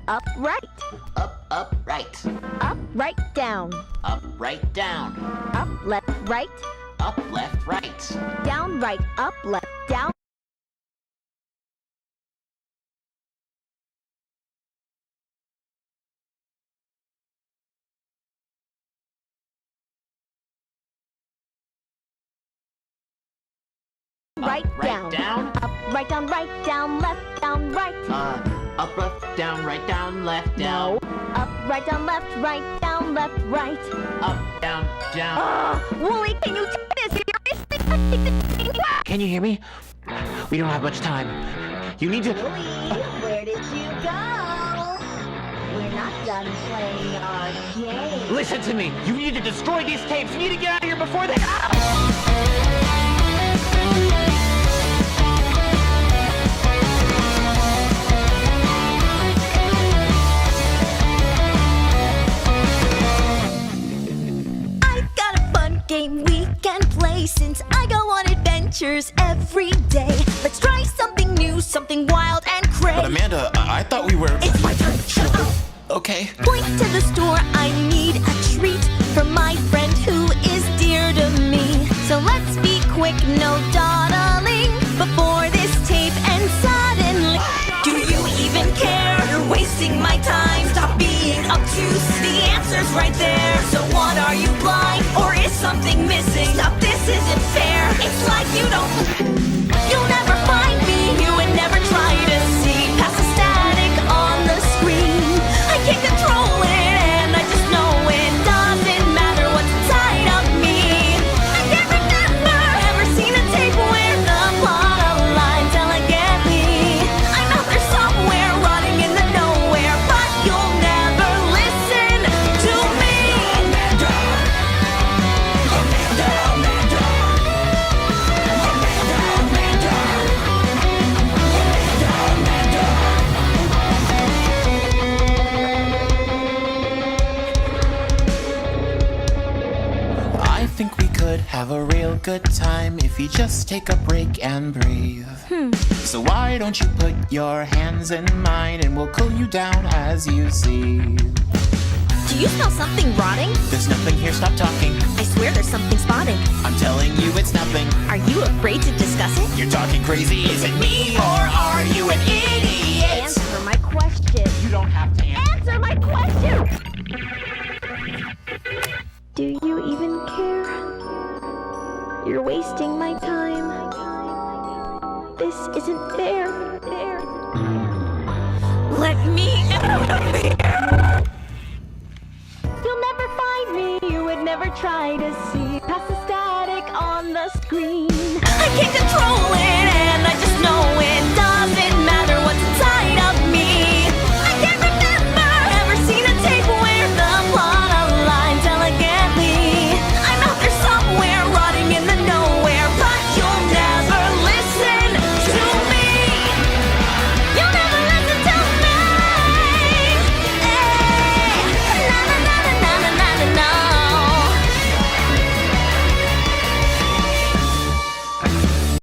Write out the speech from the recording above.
Up, right. Up, right. Up, right, down. Up, right, down. Up, left, right. Up, left, right. Down, right, up, left, down. Right, down. Up, right, down, left, down, right. Up, left, down, right, down, left, down. No. Up, right, down, left, right. Up, down, down. Wooly, can you do this? Can you hear me? We don't have much time. You need to... Wooly, where did you go? We're not done playing our game. Listen to me. You need to destroy these tapes. You need to get out of here before they... Game we can play since I go on adventures every day. Let's try something new, something wild and crazy. But Amanda, I thought we were... It's my turn, shut up! Okay. Point to the store, I need a treat for my friend who is dear to me. So let's be quick, no dawdling before this tape ends suddenly. Do you even care? You're wasting my time. Stop being obtuse, the answer's right there. So what, are you blind? Or is something missing? Stop, this isn't fair. It's like you don't... You'll never find me. You would never try to see past the static on the screen. I can't control it, and I just know it doesn't matter what's inside of me. I can't remember ever seen a tape where the plot aligns elegantly. I know there's somewhere rotting in the nowhere, but you'll never listen to me. Amanda, Amanda, Amanda, Amanda, Amanda, Amanda, I think we could have a real good time if you just take a break and breathe. So why don't you put your hands in mine and we'll cool you down as you see. Do you smell something rotting? There's nothing here, stop talking. I swear there's something spotting. I'm telling you it's nothing. Are you afraid to discuss it? You're talking crazy, is it me or are you an idiot? Answer my question. You don't have to answer. Answer my question! Do you even care? You're wasting my time. This isn't fair. Let me out of here! You'll never find me. You would never try to see past the static on the screen. I can't control it.